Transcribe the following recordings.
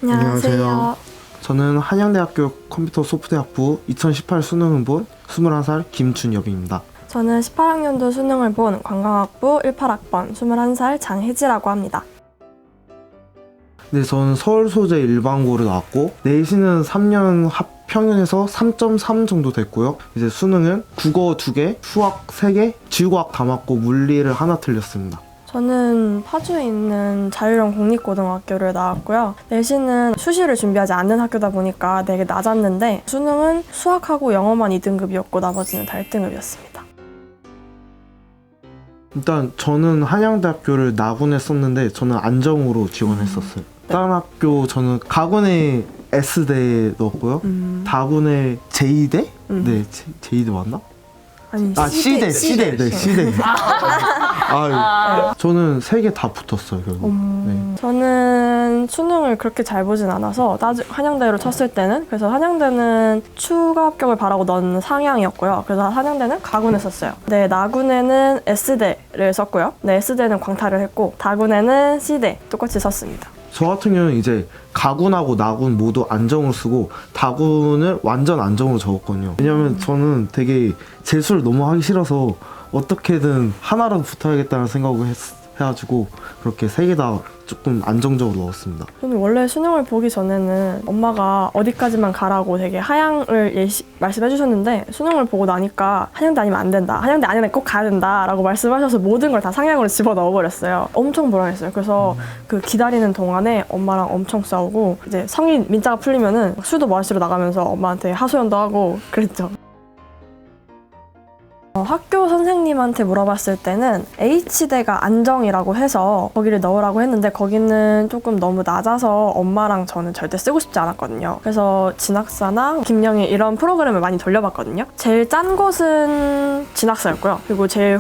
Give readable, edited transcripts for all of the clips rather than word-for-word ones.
안녕하세요. 저는 한양대학교 컴퓨터 소프트웨어학부 2018 수능을 본 21살 김준엽입니다. 저는 18학년도 수능을 본 관광학부 18학번 21살 장혜지라고 합니다. 네, 저는 서울 소재 일반고를 나왔고 내신은 3년 합평균에서 3.3 정도 됐고요. 이제 수능은 국어 2개, 수학 3개, 지구과학 다 맞고 물리를 하나 틀렸습니다. 저는 파주에 있는 자유형 공립고등학교를 나왔고요. 내신은 수시를 준비하지 않는 학교다 보니까 되게 낮았는데 수능은 수학하고 영어만 2등급이었고 나머지는 다 1등급이었습니다. 일단 저는 한양대학교를 나군에 썼는데 저는 안정으로 지원했었어요. 다른 학교 저는 가군에 S대에 넣었고요. 다군에 J대? 네, J대 맞나? 아니, C대. 네, C대. 저는 3개 다 붙었어요, 결국. 네. 저는 수능을 그렇게 잘 보진 않아서 한양대로 쳤을 때는 그래서 한양대는 추가 합격을 바라고 넣은 상향이었고요. 그래서 한양대는 가군에 썼어요. 네, 나군에는 S대를 썼고요. 네, S대는 광탈을 했고 다군에는 C대 똑같이 썼습니다. 저 같은 경우는 이제 가군하고 나군 모두 안정을 쓰고 다군을 완전 안정으로 적었거든요. 왜냐면 저는 되게 재수를 너무 하기 싫어서 어떻게든 하나라도 붙어야겠다는 생각을 해가지고 그렇게 3개 다 조금 안정적으로 넣었습니다. 저는 원래 수능을 보기 전에는 엄마가 어디까지만 가라고 되게 하향을 말씀해 주셨는데 수능을 보고 나니까 한양대 아니면 안 된다. 한양대 아니면 꼭 가야 된다 라고 말씀하셔서 모든 걸 다 상향으로 집어넣어 버렸어요. 엄청 불안했어요. 그래서 그 기다리는 동안에 엄마랑 엄청 싸우고 이제 성인 민자가 풀리면은 술도 마시러 나가면서 엄마한테 하소연도 하고 그랬죠. 학교 선생님한테 물어봤을 때는 H대가 안정이라고 해서 거기를 넣으라고 했는데 거기는 조금 너무 낮아서 엄마랑 저는 절대 쓰고 싶지 않았거든요. 그래서 진학사나 김영희 이런 프로그램을 많이 돌려봤거든요. 제일 짠 곳은 진학사였고요. 그리고 제일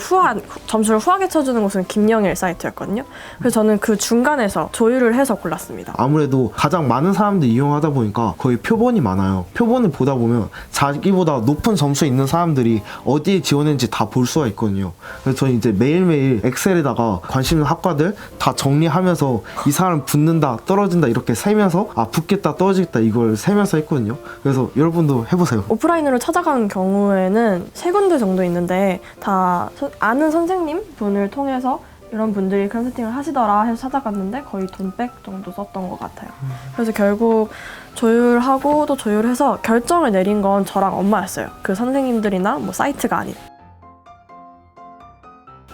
점수를 후하게 쳐주는 곳은 김영희 사이트였거든요. 그래서 저는 그 중간에서 조율을 해서 골랐습니다. 아무래도 가장 많은 사람들이 이용하다 보니까 거의 표본이 많아요. 표본을 보다 보면 자기보다 높은 점수 있는 사람들이 어디에 지원했는지 다 볼 수가 있거든요. 그래서 저는 이제 매일매일 엑셀에다가 관심 있는 학과들 다 정리하면서 이 사람 붙는다 떨어진다 이렇게 세면서 붙겠다 떨어지겠다 이걸 세면서 했거든요. 그래서 여러분도 해보세요. 오프라인으로 찾아가는 경우에는 3군데 정도 있는데 다 아는 선생님 분을 통해서 이런 분들이 그런 세팅을 하시더라 해서 찾아갔는데 거의 돈 100 정도 썼던 것 같아요. 그래서 결국 조율하고 또 조율해서 결정을 내린 건 저랑 엄마였어요. 그 선생님들이나 뭐 사이트가 아닌.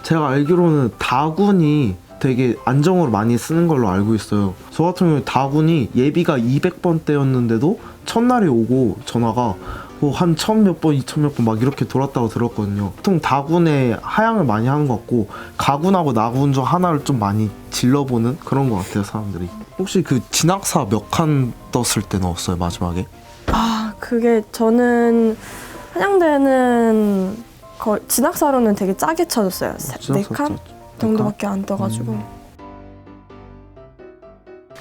제가 알기로는 다군이 되게 안정으로 많이 쓰는 걸로 알고 있어요. 저 같은 경우에 다군이 예비가 200번대였는데도 첫날에 오고 전화가 뭐 한 1000몇 번, 2000몇 번 막 이렇게 돌았다고 들었거든요. 보통 다군에 하향을 많이 하는 것 같고 가군하고 나군 중 하나를 좀 많이 질러보는 그런 것 같아요, 사람들이. 혹시 그 진학사 몇 칸 떴을 때 넣었어요, 마지막에? 그게 저는 한양대는 진학사로는 되게 짜게 쳐줬어요. 4칸 정도밖에 안 떠가지고.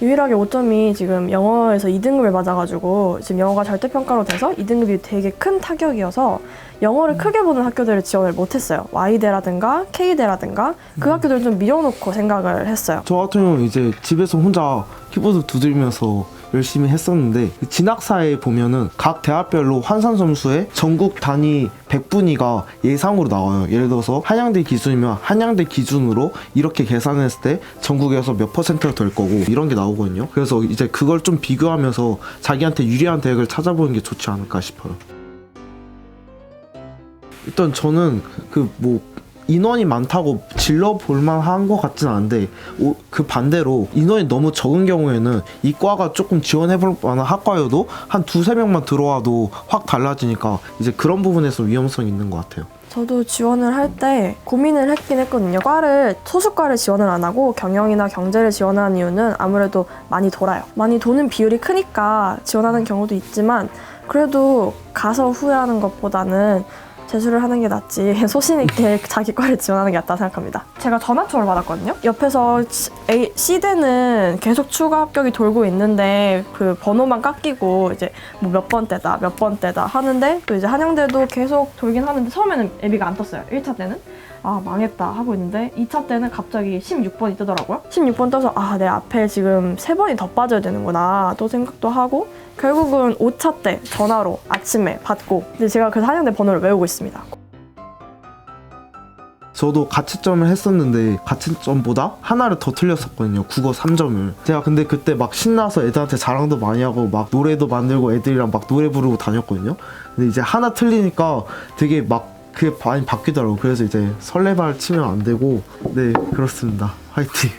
유일하게 5점이 지금 영어에서 2등급을 맞아가지고 지금 영어가 절대평가로 돼서 2등급이 되게 큰 타격이어서 영어를 크게 보는 학교들을 지원을 못했어요. Y대라든가 K대라든가 그 학교들을 좀 미뤄놓고 생각을 했어요. 저 같은 경우는 이제 집에서 혼자 키보드 두드리면서 열심히 했었는데 진학사에 보면은 각 대학별로 환산 점수에 전국 단위 100분위가 예상으로 나와요. 예를 들어서 한양대 기준이면 한양대 기준으로 이렇게 계산했을 때 전국에서 몇 퍼센트가 될 거고 이런 게 나오거든요. 그래서 이제 그걸 좀 비교하면서 자기한테 유리한 대학을 찾아보는 게 좋지 않을까 싶어요. 일단 저는 인원이 많다고 질러볼만 한 것 같진 않은데 그 반대로 인원이 너무 적은 경우에는 이 과가 조금 지원해볼 만한 학과여도 한 2-3명만 들어와도 확 달라지니까 이제 그런 부분에서 위험성이 있는 것 같아요. 저도 지원을 할 때 고민을 했긴 했거든요. 소수과를 지원을 안 하고 경영이나 경제를 지원하는 이유는 아무래도 많이 돌아요. 많이 도는 비율이 크니까 지원하는 경우도 있지만 그래도 가서 후회하는 것보다는 재수를 하는 게 낫지 소신 있게 자기 과를 지원하는 게 낫다 생각합니다. 제가 전화초를 받았거든요. 옆에서 C대는 계속 추가 합격이 돌고 있는데 그 번호만 깎이고 이제 뭐 몇 번대다 하는데 또 이제 한양대도 계속 돌긴 하는데 처음에는 예비가 안 떴어요. 1차 때는 아 망했다 하고 있는데 2차 때는 갑자기 16번이 뜨더라고요. 16번 떠서 아 내 앞에 지금 3번이 더 빠져야 되는구나 또 생각도 하고 결국은 5차 때 전화로 아침에 받고 근데 제가 그 한양대 번호를 외우고 있습니다. 저도 가채점을 했었는데 가채점보다 하나를 더 틀렸었거든요. 국어 3점을. 제가 근데 그때 막 신나서 애들한테 자랑도 많이 하고 막 노래도 만들고 애들이랑 막 노래 부르고 다녔거든요. 근데 이제 하나 틀리니까 되게 막 그게 많이 바뀌더라고요. 그래서 이제 설레발 치면 안 되고 네 그렇습니다. 화이팅!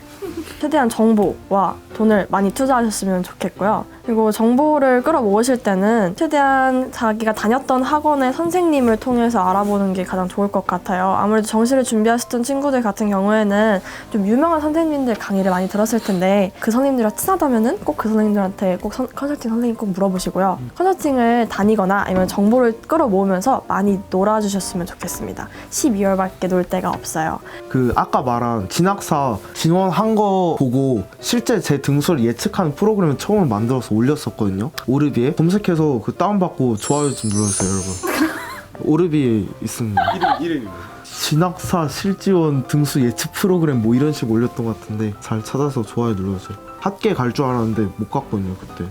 최대한 정보와 돈을 많이 투자하셨으면 좋겠고요. 그리고 정보를 끌어모으실 때는 최대한 자기가 다녔던 학원의 선생님을 통해서 알아보는 게 가장 좋을 것 같아요. 아무래도 정시를 준비하셨던 친구들 같은 경우에는 좀 유명한 선생님들 강의를 많이 들었을 텐데 그 선생님들과 친하다면은 꼭 그 선생님들한테 꼭 컨설팅 선생님 꼭 물어보시고요. 컨설팅을 다니거나 아니면 정보를 끌어모으면서 많이 놀아주셨으면 좋겠습니다. 12월밖에 놀 데가 없어요. 그 아까 말한 진학사 지원한 거 보고 실제 제 등수를 예측하는 프로그램을 처음 만들어서 올렸었거든요. 오르비에 검색해서 그 다운받고 좋아요 좀 눌러주세요 여러분. 오르비에 있습니다. 이름이 뭐예요? 진학사 실지원 등수 예측 프로그램 뭐 이런 식 올렸던 것 같은데 잘 찾아서 좋아요 눌러주세요. 학계 갈 줄 알았는데 못 갔거든요 그때.